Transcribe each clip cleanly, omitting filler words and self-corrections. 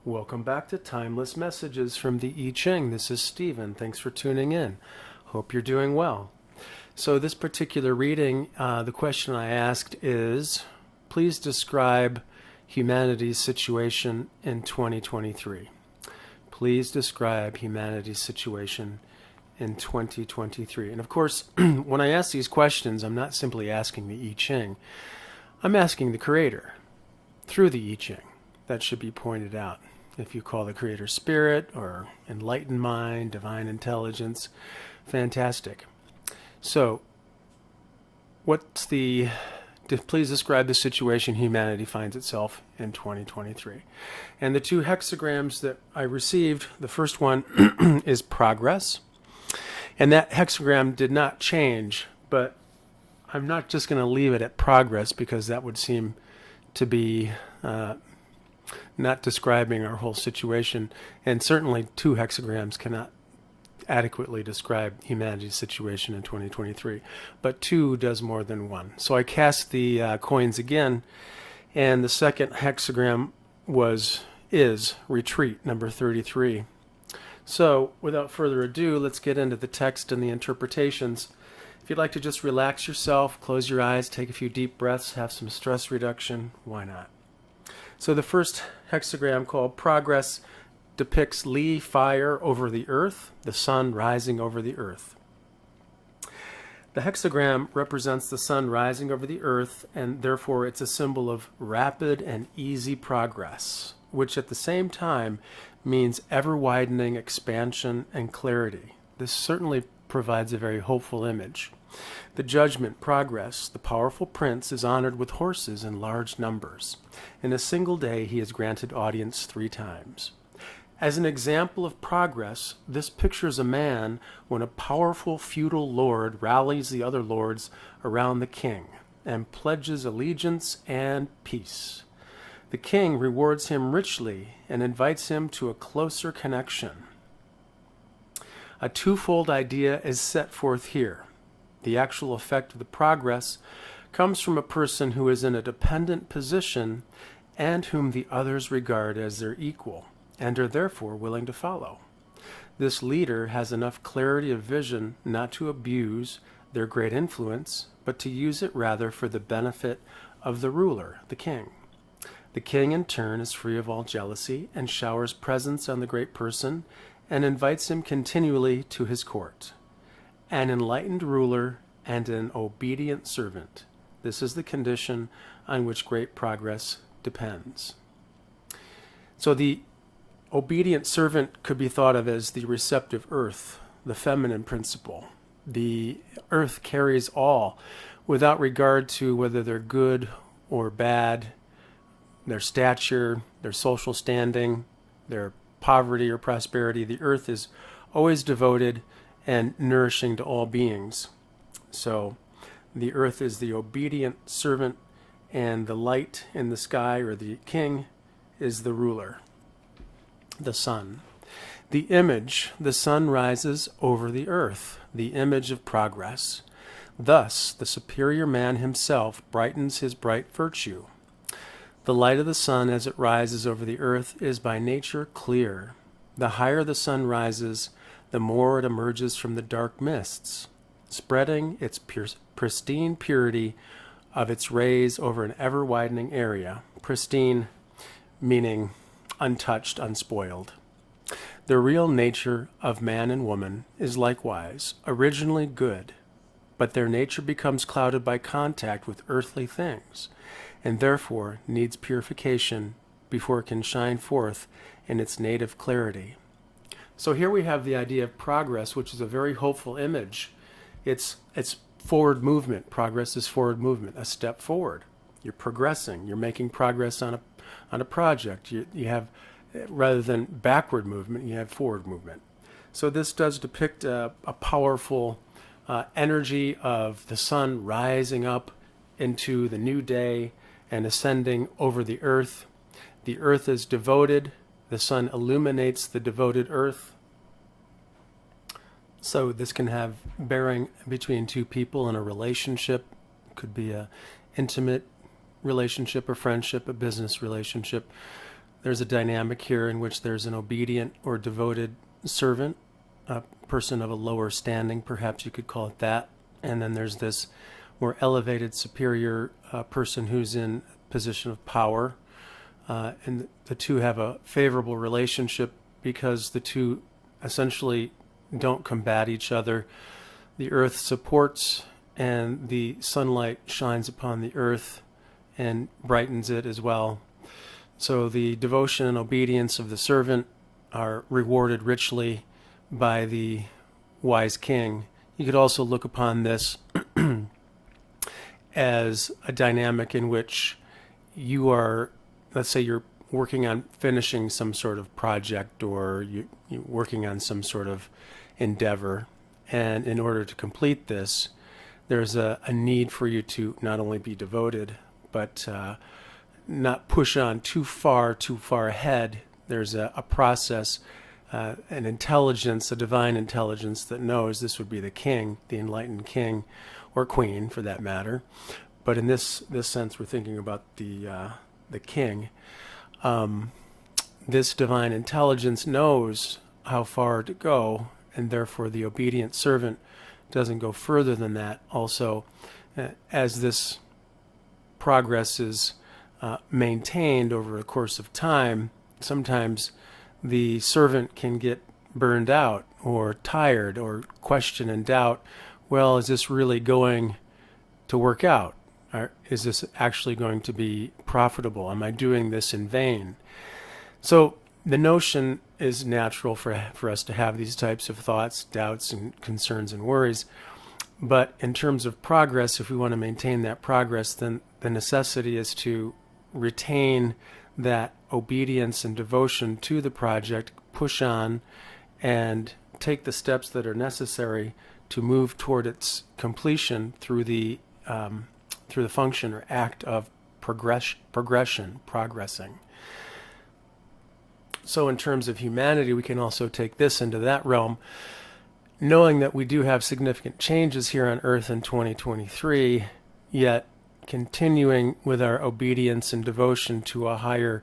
Welcome back to Timeless Messages from the I Ching. This is Stephen. Thanks for tuning in. Hope you're doing well. So this particular reading, the question I asked is, please describe humanity's situation in 2023. Please describe humanity's situation in 2023. And of course, when I ask these questions, I'm not simply asking the I Ching. I'm asking the Creator through the I Ching. That should be pointed out. If you call the Creator Spirit or Enlightened Mind, Divine Intelligence, fantastic. So, please describe the situation humanity finds itself in 2023. And the two hexagrams that I received, the first one is progress. And that hexagram did not change, but I'm not just going to leave it at progress because that would seem to be not describing our whole situation. And certainly two hexagrams cannot adequately describe humanity's situation in 2023. But two does more than one. So I cast the coins again, and the second hexagram is retreat, number 33. So without further ado, let's get into the text and the interpretations. If you'd like to just relax yourself, close your eyes, take a few deep breaths, have some stress reduction, why not? So the first hexagram, called progress, depicts Li fire over the earth, the sun rising over the earth. The hexagram represents the sun rising over the earth, and therefore it's a symbol of rapid and easy progress, which at the same time means ever-widening expansion and clarity. This certainly provides a very hopeful image. The judgment, progress, the powerful prince is honored with horses in large numbers. In a single day, he is granted audience 3 times. As an example of progress, this pictures a man when a powerful feudal lord rallies the other lords around the king and pledges allegiance and peace. The king rewards him richly and invites him to a closer connection. A twofold idea is set forth here. The actual effect of the progress comes from a person who is in a dependent position and whom the others regard as their equal and are therefore willing to follow. This leader has enough clarity of vision not to abuse their great influence, but to use it rather for the benefit of the ruler, the king. The king in turn is free of all jealousy and showers presents on the great person and invites him continually to his court. An enlightened ruler and an obedient servant. This is the condition on which great progress depends. So the obedient servant could be thought of as the receptive earth, the feminine principle. The earth carries all without regard to whether they're good or bad, their stature, their social standing, their poverty or prosperity. The earth is always devoted and nourishing to all beings. So the earth is the obedient servant, and the light in the sky, or the king, is the ruler, the sun. The image, the sun rises over the earth, the image of progress. Thus, the superior man himself brightens his bright virtue. The light of the sun as it rises over the earth is by nature clear. The higher the sun rises, the more it emerges from the dark mists, spreading its pristine purity of its rays over an ever-widening area. Pristine meaning untouched, unspoiled. The real nature of man and woman is likewise originally good, but their nature becomes clouded by contact with earthly things, and therefore needs purification before it can shine forth in its native clarity. So here we have the idea of progress, which is a very hopeful image. It's forward movement. Progress is forward movement, a step forward. You're progressing. You're making progress on a project. You have, rather than backward movement, you have forward movement. So this does depict a powerful energy of the sun rising up into the new day and ascending over the earth. The earth is devoted. The sun illuminates the devoted earth. So this can have bearing between two people in a relationship. It could be an intimate relationship, a friendship, a business relationship. there's a dynamic here in which there's an obedient or devoted servant, a person of a lower standing, perhaps you could call it that. And then there's this more elevated, superior person who's in a position of power. And the two have a favorable relationship because the two essentially don't combat each other. The earth supports and the sunlight shines upon the earth and brightens it as well. So the devotion and obedience of the servant are rewarded richly by the wise king. You could also look upon this as a dynamic in which you are, let's say you're working on finishing some sort of project, or you're working on some sort of endeavor. And in order to complete this, there's a need for you to not only be devoted, but not push on too far ahead. There's a process, an intelligence, a divine intelligence that knows this would be the king, the enlightened king, or queen for that matter. But in this sense, we're thinking about the king. This divine intelligence knows how far to go, and therefore the obedient servant doesn't go further than that. Also, as this progress is maintained over a course of time, sometimes the servant can get burned out or tired or question and doubt, well, is this really going to work out? Or is this actually going to be profitable? Am I doing this in vain? So the notion is natural for us to have these types of thoughts, doubts, and concerns and worries. But in terms of progress, if we want to maintain that progress, then the necessity is to retain that obedience and devotion to the project, push on, and take the steps that are necessary to move toward its completion through the function or act of progressing. So in terms of humanity, we can also take this into that realm, knowing that we do have significant changes here on Earth in 2023, yet continuing with our obedience and devotion to a higher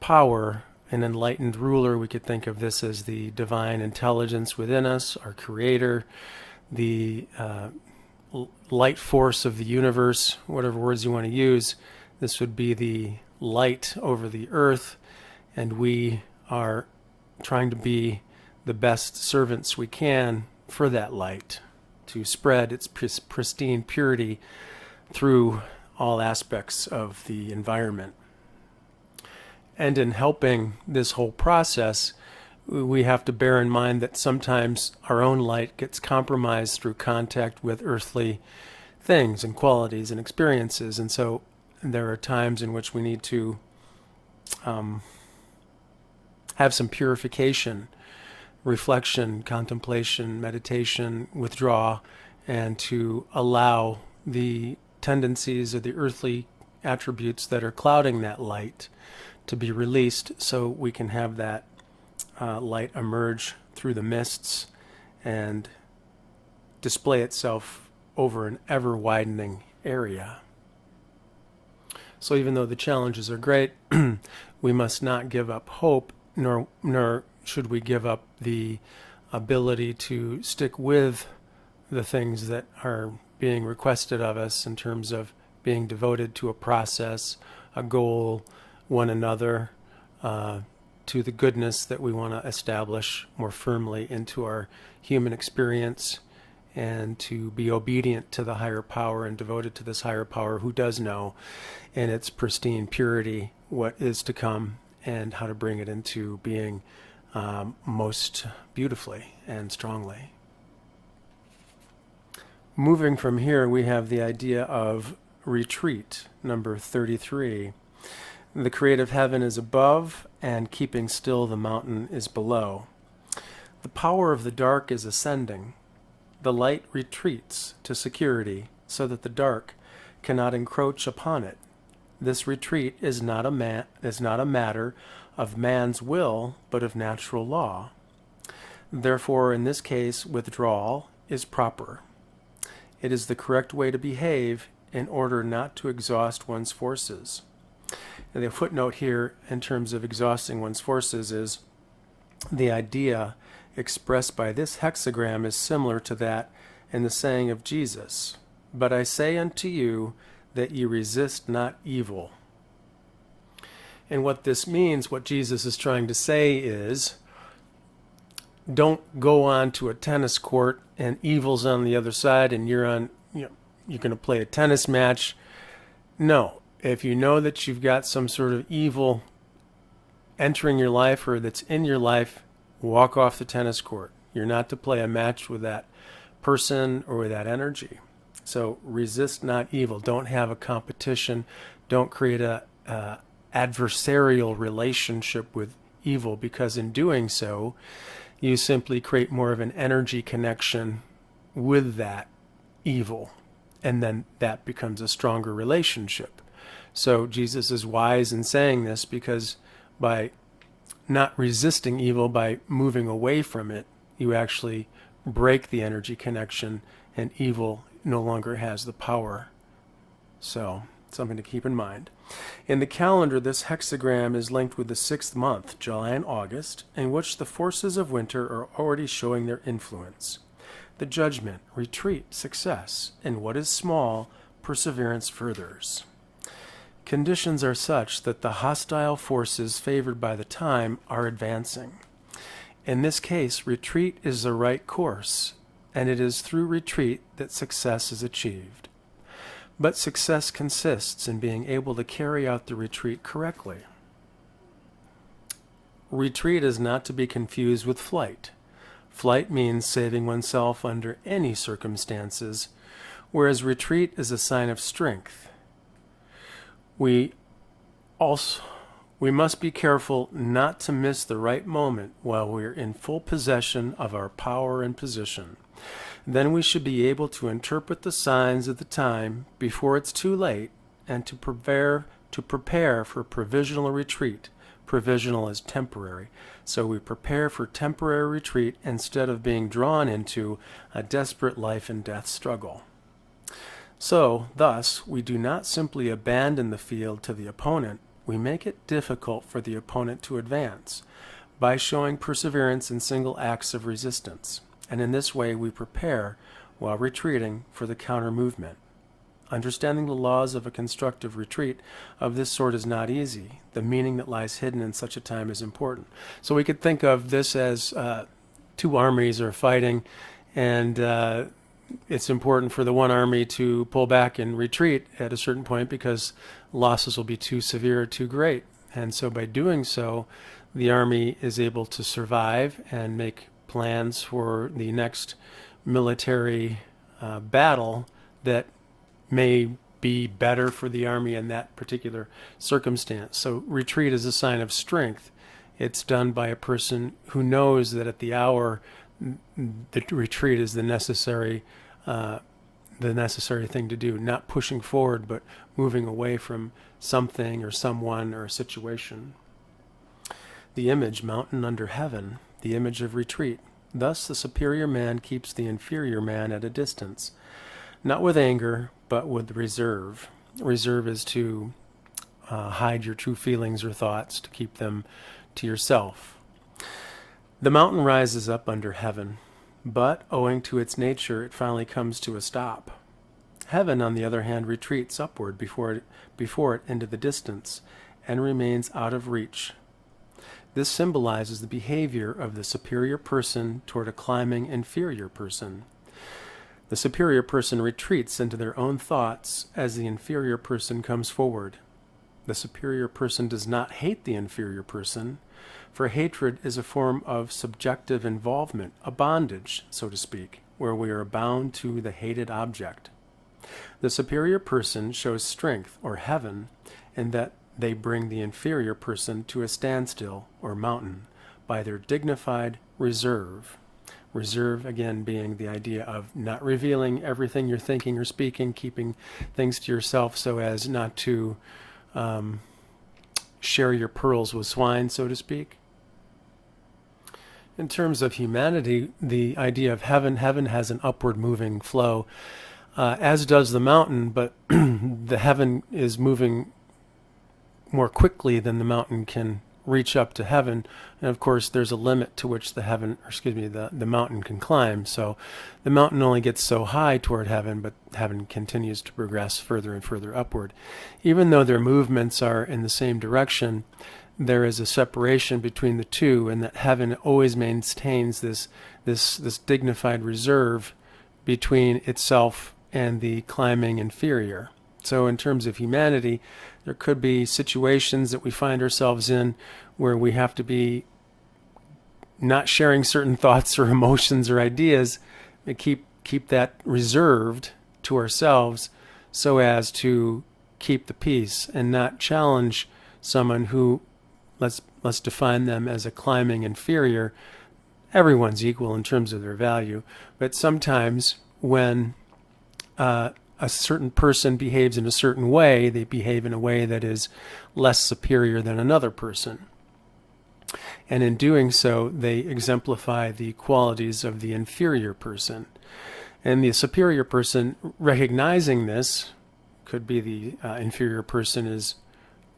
power, an enlightened ruler. We could think of this as the divine intelligence within us, our creator, the light force of the universe, whatever words you want to use. This would be the light over the earth, and we are trying to be the best servants we can for that light, to spread its pristine purity through all aspects of the environment. And in helping this whole process, we have to bear in mind that sometimes our own light gets compromised through contact with earthly things and qualities and experiences. And so there are times in which we need to have some purification, reflection, contemplation, meditation, withdraw, and to allow the tendencies of the earthly attributes that are clouding that light to be released, so we can have that light emerge through the mists and display itself over an ever-widening area. So even though the challenges are great, we must not give up hope, nor should we give up the ability to stick with the things that are being requested of us in terms of being devoted to a process, a goal, one another, to the goodness that we want to establish more firmly into our human experience, and to be obedient to the higher power and devoted to this higher power who does know in its pristine purity what is to come and how to bring it into being most beautifully and strongly. Moving from here, we have the idea of retreat, number 33. The creative heaven is above, and keeping still the mountain is below. The power of the dark is ascending. The light retreats to security, so that the dark cannot encroach upon it. This retreat is not a matter of man's will, but of natural law. Therefore, in this case, withdrawal is proper. It is the correct way to behave in order not to exhaust one's forces. And the footnote here in terms of exhausting one's forces is the idea expressed by this hexagram is similar to that in the saying of Jesus, "But I say unto you that ye resist not evil." And what this means, what Jesus is trying to say is, don't go on to a tennis court and evil's on the other side and you're going to play a tennis match. No, if you know that you've got some sort of evil entering your life or that's in your life, walk off the tennis court. You're not to play a match with that person or with that energy. So resist not evil. Don't have a competition. Don't create a adversarial relationship with evil, because in doing so, you simply create more of an energy connection with that evil, and then that becomes a stronger relationship. So Jesus is wise in saying this, because by not resisting evil, by moving away from it, you actually break the energy connection, and evil no longer has the power. So, something to keep in mind. In the calendar, this hexagram is linked with the 6th month, July and August, in which the forces of winter are already showing their influence. The judgment, retreat, success, and what is small, perseverance furthers. Conditions are such that the hostile forces favored by the time are advancing. In this case, retreat is the right course, and it is through retreat that success is achieved. But success consists in being able to carry out the retreat correctly. Retreat is not to be confused with flight. Flight means saving oneself under any circumstances, whereas retreat is a sign of strength. We must be careful not to miss the right moment while we're in full possession of our power and position. Then we should be able to interpret the signs of the time before it's too late, and to prepare for provisional retreat. Provisional is temporary. So we prepare for temporary retreat instead of being drawn into a desperate life and death struggle. So, thus, we do not simply abandon the field to the opponent, we make it difficult for the opponent to advance by showing perseverance in single acts of resistance. And in this way we prepare, while retreating, for the counter-movement. Understanding the laws of a constructive retreat of this sort is not easy. The meaning that lies hidden in such a time is important. So we could think of this as two armies are fighting, and it's important for the one army to pull back and retreat at a certain point because losses will be too severe or too great. And so by doing so, the army is able to survive and make plans for the next military battle that may be better for the army in that particular circumstance. So retreat is a sign of strength. It's done by a person who knows that at the hour the retreat is the necessary thing to do, not pushing forward but moving away from something or someone or a situation. The image, mountain under heaven, the image of retreat. Thus the superior man keeps the inferior man at a distance, not with anger, but with reserve. Reserve is to hide your true feelings or thoughts, to keep them to yourself. The mountain rises up under heaven, but owing to its nature, it finally comes to a stop. Heaven, on the other hand, retreats upward before it into the distance and remains out of reach. This symbolizes the behavior of the superior person toward a climbing inferior person. The superior person retreats into their own thoughts as the inferior person comes forward. The superior person does not hate the inferior person, for hatred is a form of subjective involvement, a bondage, so to speak, where we are bound to the hated object. The superior person shows strength, or heaven, in that they bring the inferior person to a standstill, or mountain, by their dignified reserve. Reserve, again, being the idea of not revealing everything you're thinking or speaking, keeping things to yourself so as not to share your pearls with swine, so to speak. In terms of humanity, the idea of heaven has an upward moving flow, as does the mountain, but the heaven is moving more quickly than the mountain can reach up to heaven. And of course, there's a limit to which the mountain can climb. So the mountain only gets so high toward heaven, but heaven continues to progress further and further upward. Even though their movements are in the same direction, there is a separation between the two, and that heaven always maintains this dignified reserve between itself and the climbing inferior. So in terms of humanity, there could be situations that we find ourselves in where we have to be not sharing certain thoughts or emotions or ideas, but keep that reserved to ourselves so as to keep the peace and not challenge someone who, let's define them as a climbing inferior. Everyone's equal in terms of their value, but sometimes when a certain person behaves in a certain way, they behave in a way that is less superior than another person. And in doing so, they exemplify the qualities of the inferior person. And the superior person, recognizing this, could be the inferior person is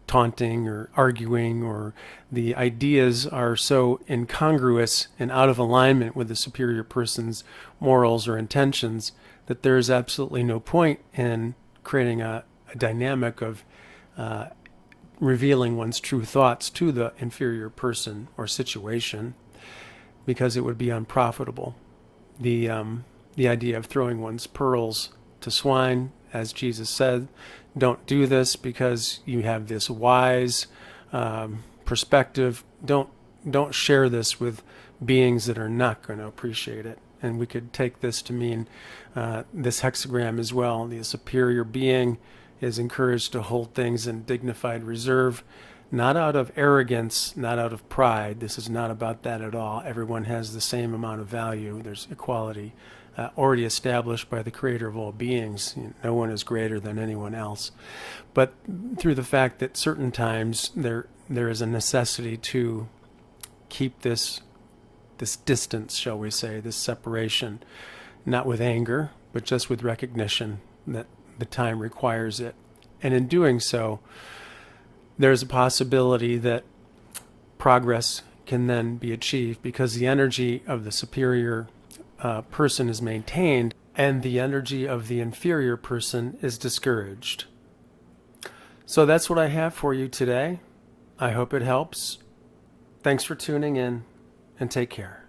taunting or arguing, or the ideas are so incongruous and out of alignment with the superior person's morals or intentions that there is absolutely no point in creating a dynamic of revealing one's true thoughts to the inferior person or situation, because it would be unprofitable. The idea of throwing one's pearls to swine, as Jesus said, don't do this because you have this wise perspective. Don't share this with beings that are not going to appreciate it. And we could take this to mean this hexagram as well. The superior being is encouraged to hold things in dignified reserve, not out of arrogance, not out of pride. This is not about that at all. Everyone has the same amount of value. There's equality already established by the creator of all beings. No one is greater than anyone else. But through the fact that certain times there is a necessity to keep this distance, shall we say, this separation, not with anger, but just with recognition that the time requires it. And in doing so, there's a possibility that progress can then be achieved, because the energy of the superior person is maintained and the energy of the inferior person is discouraged. So that's what I have for you today. I hope it helps. Thanks for tuning in, and take care.